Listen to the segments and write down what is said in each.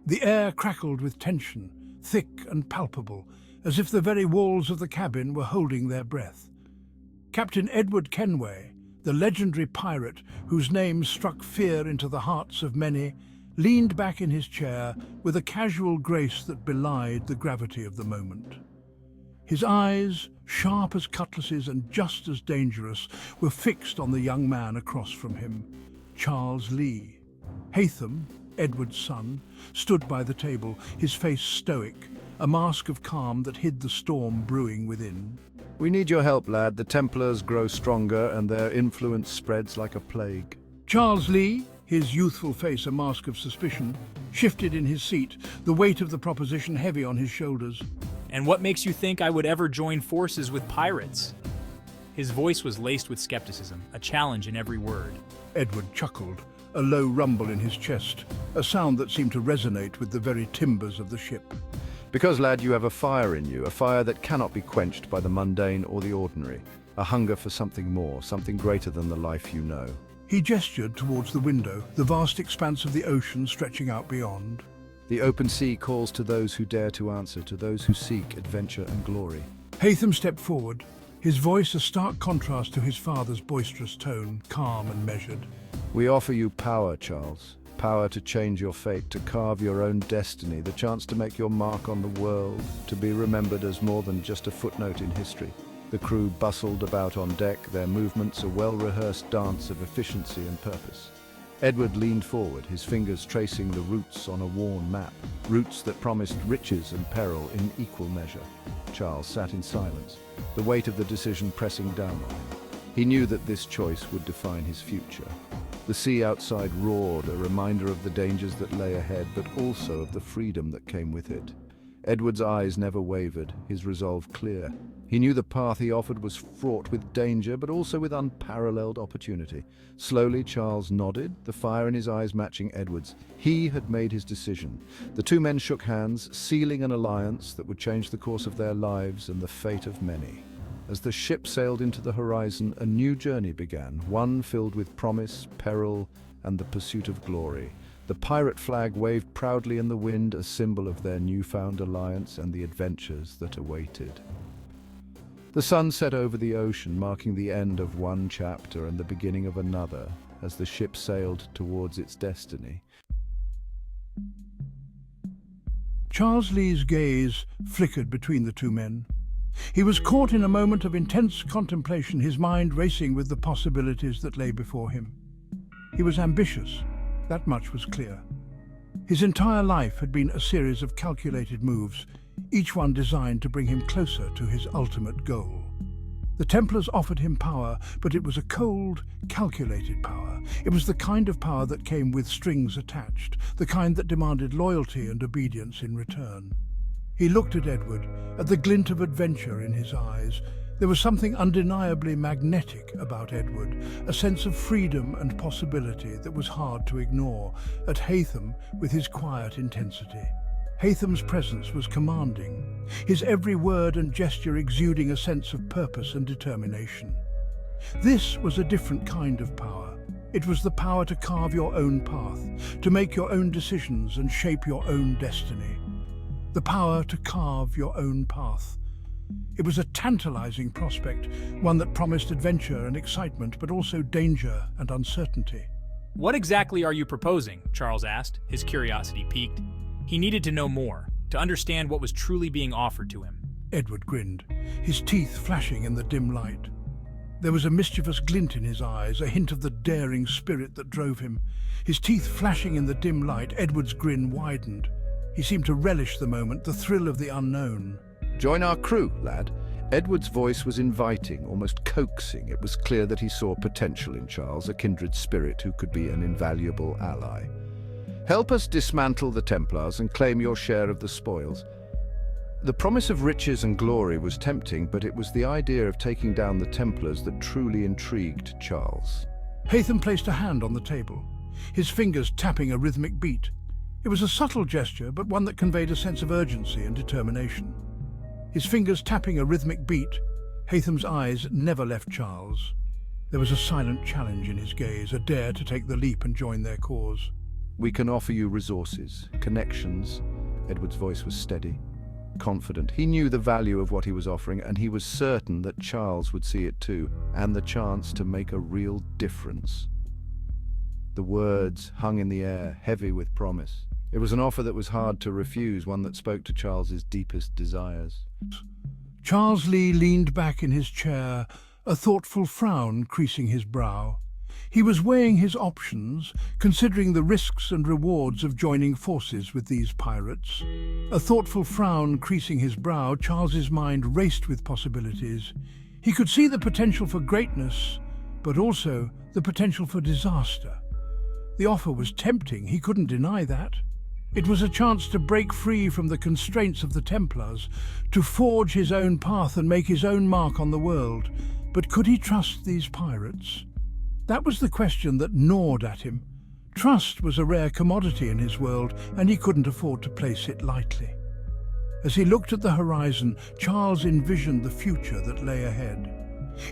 The air crackled with tension, thick and palpable, as if the very walls of the cabin were holding their breath. Captain Edward Kenway, the legendary pirate whose name struck fear into the hearts of many, leaned back in his chair with a casual grace that belied the gravity of the moment. His eyes, sharp as cutlasses and just as dangerous, were fixed on the young man across from him, Charles Lee. Haytham, Edward's son, stood by the table, his face stoic, a mask of calm that hid the storm brewing within. We need your help, lad. The Templars grow stronger and their influence spreads like a plague. Charles Lee, his youthful face a mask of suspicion, shifted in his seat, the weight of the proposition heavy on his shoulders. And what makes you think I would ever join forces with pirates? His voice was laced with skepticism, a challenge in every word. Edward chuckled, a low rumble in his chest, a sound that seemed to resonate with the very timbers of the ship. Because, lad, you have a fire in you, a fire that cannot be quenched by the mundane or the ordinary, a hunger for something more, something greater than the life you know. He gestured towards the window, the vast expanse of the ocean stretching out beyond. The open sea calls to those who dare to answer, to those who seek adventure and glory. Haytham stepped forward, his voice a stark contrast to his father's boisterous tone, calm and measured. We offer you power, Charles. Power to change your fate, to carve your own destiny, the chance to make your mark on the world, to be remembered as more than just a footnote in history. The crew bustled about on deck, their movements a well-rehearsed dance of efficiency and purpose. Edward leaned forward, his fingers tracing the routes on a worn map, routes that promised riches and peril in equal measure. Charles sat in silence, the weight of the decision pressing down on him. He knew that this choice would define his future. The sea outside roared, a reminder of the dangers that lay ahead, but also of the freedom that came with it. Edward's eyes never wavered, his resolve clear. He knew the path he offered was fraught with danger, but also with unparalleled opportunity. Slowly, Charles nodded, the fire in his eyes matching Edward's. He had made his decision. The two men shook hands, sealing an alliance that would change the course of their lives and the fate of many. As the ship sailed into the horizon, a new journey began, one filled with promise, peril, and the pursuit of glory. The pirate flag waved proudly in the wind, a symbol of their newfound alliance and the adventures that awaited. The sun set over the ocean, marking the end of one chapter and the beginning of another, as the ship sailed towards its destiny. Charles Lee's gaze flickered between the two men. He was caught in a moment of intense contemplation, his mind racing with the possibilities that lay before him. He was ambitious, that much was clear. His entire life had been a series of calculated moves, each one designed to bring him closer to his ultimate goal. The Templars offered him power, but it was a cold, calculated power. It was the kind of power that came with strings attached, the kind that demanded loyalty and obedience in return. He looked at Edward, at the glint of adventure in his eyes. There was something undeniably magnetic about Edward, a sense of freedom and possibility that was hard to ignore, at Haytham with his quiet intensity. Haytham's presence was commanding, his every word and gesture exuding a sense of purpose and determination. This was a different kind of power. It was the power to carve your own path, to make your own decisions and shape your own destiny. The power to carve your own path. It was a tantalizing prospect, one that promised adventure and excitement, but also danger and uncertainty. What exactly are you proposing? Charles asked, his curiosity piqued. He needed to know more, to understand what was truly being offered to him. Edward grinned, his teeth flashing in the dim light. There was a mischievous glint in his eyes, a hint of the daring spirit that drove him. His teeth flashing in the dim light, Edward's grin widened. He seemed to relish the moment, the thrill of the unknown. Join our crew, lad. Edward's voice was inviting, almost coaxing. It was clear that he saw potential in Charles, a kindred spirit who could be an invaluable ally. Help us dismantle the Templars and claim your share of the spoils. The promise of riches and glory was tempting, but it was the idea of taking down the Templars that truly intrigued Charles. Haytham placed a hand on the table, his fingers tapping a rhythmic beat. It was a subtle gesture, but one that conveyed a sense of urgency and determination. His fingers tapping a rhythmic beat, Haytham's eyes never left Charles. There was a silent challenge in his gaze, a dare to take the leap and join their cause. We can offer you resources, connections. Edward's voice was steady, confident. He knew the value of what he was offering, and he was certain that Charles would see it too, and the chance to make a real difference. The words hung in the air, heavy with promise. It was an offer that was hard to refuse, one that spoke to Charles's deepest desires. Charles Lee leaned back in his chair, a thoughtful frown creasing his brow. He was weighing his options, considering the risks and rewards of joining forces with these pirates. A thoughtful frown creasing his brow, Charles's mind raced with possibilities. He could see the potential for greatness, but also the potential for disaster. The offer was tempting, he couldn't deny that. It was a chance to break free from the constraints of the Templars, to forge his own path and make his own mark on the world. But could he trust these pirates? That was the question that gnawed at him. Trust was a rare commodity in his world, and he couldn't afford to place it lightly. As he looked at the horizon, Charles envisioned the future that lay ahead.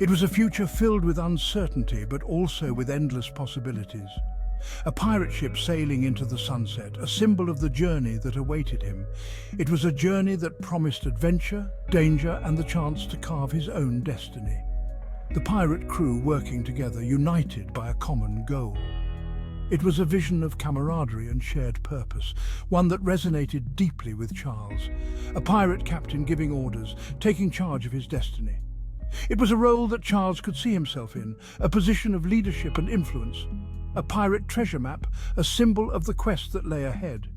It was a future filled with uncertainty, but also with endless possibilities. A pirate ship sailing into the sunset, a symbol of the journey that awaited him. It was a journey that promised adventure, danger, and the chance to carve his own destiny. The pirate crew working together, united by a common goal. It was a vision of camaraderie and shared purpose, one that resonated deeply with Charles. A pirate captain giving orders, taking charge of his destiny. It was a role that Charles could see himself in, a position of leadership and influence. A pirate treasure map, a symbol of the quest that lay ahead.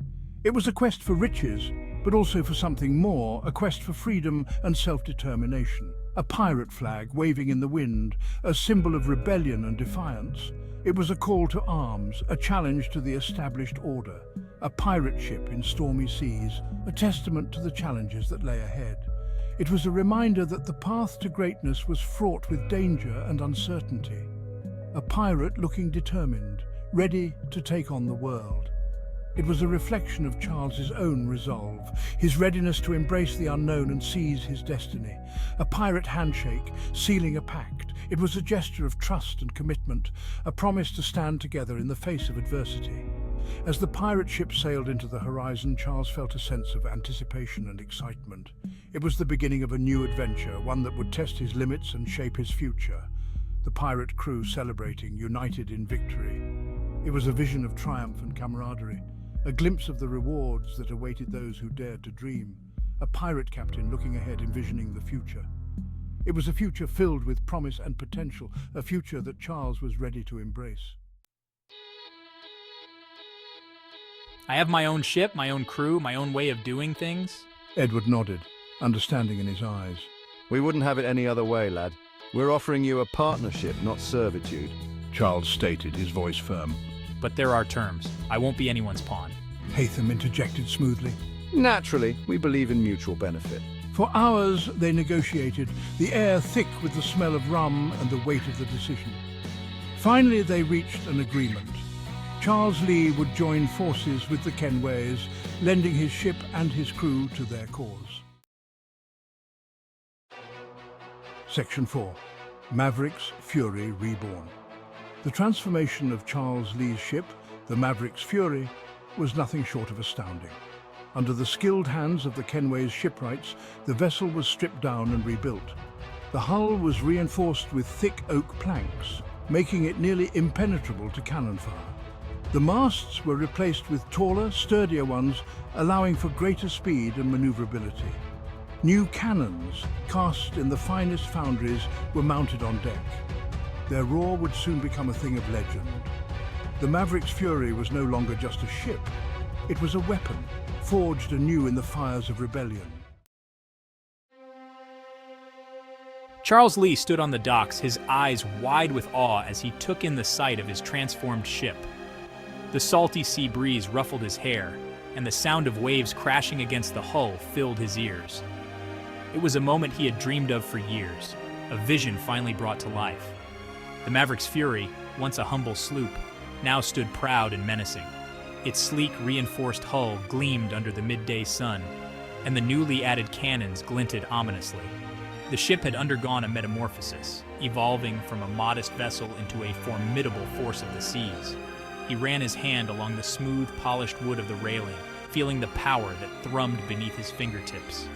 It was a quest for riches, but also for something more, a quest for freedom and self-determination. A pirate flag waving in the wind, a symbol of rebellion and defiance. It was a call to arms, a challenge to the established order. A pirate ship in stormy seas, a testament to the challenges that lay ahead. It was a reminder that the path to greatness was fraught with danger and uncertainty. A pirate looking determined, ready to take on the world. It was a reflection of Charles's own resolve, his readiness to embrace the unknown and seize his destiny. A pirate handshake, sealing a pact. It was a gesture of trust and commitment, a promise to stand together in the face of adversity. As the pirate ship sailed into the horizon, Charles felt a sense of anticipation and excitement. It was the beginning of a new adventure, one that would test his limits and shape his future. The pirate crew celebrating, united in victory. It was a vision of triumph and camaraderie. A glimpse of the rewards that awaited those who dared to dream. A pirate captain looking ahead, envisioning the future. It was a future filled with promise and potential, a future that Charles was ready to embrace. I have my own ship, my own crew, my own way of doing things. Edward nodded, understanding in his eyes. We wouldn't have it any other way, lad. We're offering you a partnership, not servitude. Charles stated, his voice firm. But there are terms. I won't be anyone's pawn. Haytham interjected smoothly. Naturally, we believe in mutual benefit. For hours they negotiated, the air thick with the smell of rum and the weight of the decision. Finally they reached an agreement. Charles Lee would join forces with the Kenways, lending his ship and his crew to their cause. Section 4. Maverick's Fury Reborn. The transformation of Charles Lee's ship, the Maverick's Fury, was nothing short of astounding. Under the skilled hands of the Kenways shipwrights, the vessel was stripped down and rebuilt. The hull was reinforced with thick oak planks, making it nearly impenetrable to cannon fire. The masts were replaced with taller, sturdier ones, allowing for greater speed and maneuverability. New cannons, cast in the finest foundries, were mounted on deck. Their roar would soon become a thing of legend. The Maverick's Fury was no longer just a ship. It was a weapon, forged anew in the fires of rebellion. Charles Lee stood on the docks, his eyes wide with awe as he took in the sight of his transformed ship. The salty sea breeze ruffled his hair, and the sound of waves crashing against the hull filled his ears. It was a moment he had dreamed of for years, a vision finally brought to life. The Maverick's Fury, once a humble sloop, now stood proud and menacing. Its sleek, reinforced hull gleamed under the midday sun, and the newly added cannons glinted ominously. The ship had undergone a metamorphosis, evolving from a modest vessel into a formidable force of the seas. He ran his hand along the smooth, polished wood of the railing, feeling the power that thrummed beneath his fingertips.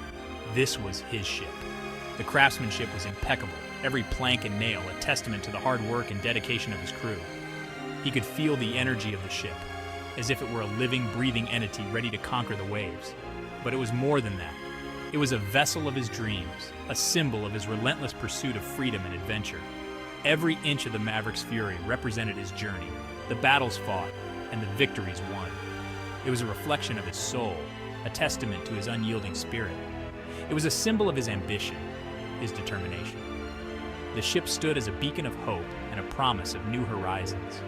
This was his ship. The craftsmanship was impeccable, every plank and nail a testament to the hard work and dedication of his crew. He could feel the energy of the ship, as if it were a living, breathing entity ready to conquer the waves. But it was more than that. It was a vessel of his dreams, a symbol of his relentless pursuit of freedom and adventure. Every inch of the Maverick's fury represented his journey, the battles fought, and the victories won. It was a reflection of his soul, a testament to his unyielding spirit. It was a symbol of his ambition, his determination. The ship stood as a beacon of hope and a promise of new horizons.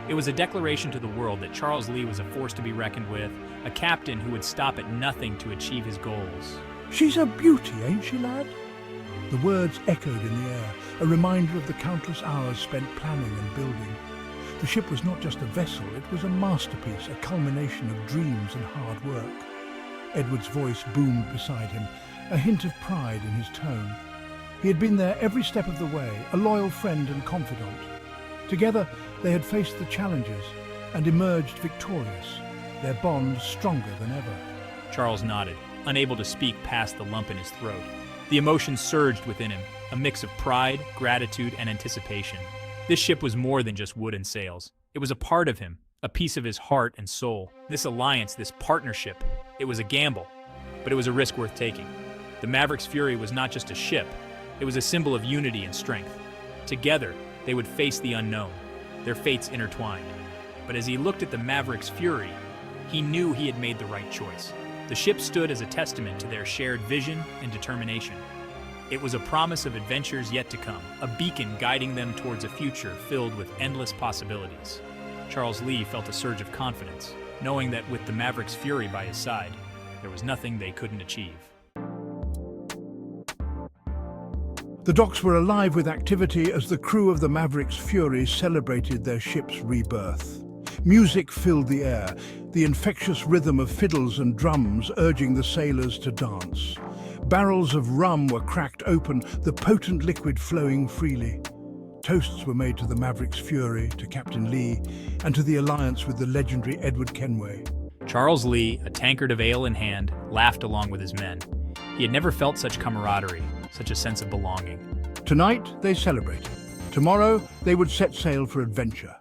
It was a declaration to the world that Charles Lee was a force to be reckoned with, a captain who would stop at nothing to achieve his goals. "She's a beauty, ain't she, lad?" The words echoed in the air, a reminder of the countless hours spent planning and building. The ship was not just a vessel, it was a masterpiece, a culmination of dreams and hard work. Edward's voice boomed beside him, a hint of pride in his tone. He had been there every step of the way, a loyal friend and confidant. Together, they had faced the challenges and emerged victorious, their bond stronger than ever. Charles nodded, unable to speak past the lump in his throat. The emotion surged within him, a mix of pride, gratitude, and anticipation. This ship was more than just wood and sails. It was a part of him, a piece of his heart and soul. This alliance, this partnership, it was a gamble, but it was a risk worth taking. The Maverick's Fury was not just a ship, it was a symbol of unity and strength. Together, they would face the unknown, their fates intertwined. But as he looked at the Maverick's Fury, he knew he had made the right choice. The ship stood as a testament to their shared vision and determination. It was a promise of adventures yet to come, a beacon guiding them towards a future filled with endless possibilities. Charles Lee felt a surge of confidence, knowing that with the Maverick's Fury by his side, there was nothing they couldn't achieve. The docks were alive with activity as the crew of the Maverick's Fury celebrated their ship's rebirth. Music filled the air, the infectious rhythm of fiddles and drums urging the sailors to dance. Barrels of rum were cracked open, the potent liquid flowing freely. Toasts were made to the Maverick's Fury, to Captain Lee, and to the alliance with the legendary Edward Kenway. Charles Lee, a tankard of ale in hand, laughed along with his men. He had never felt such camaraderie, such a sense of belonging. Tonight, they celebrated. Tomorrow, they would set sail for adventure.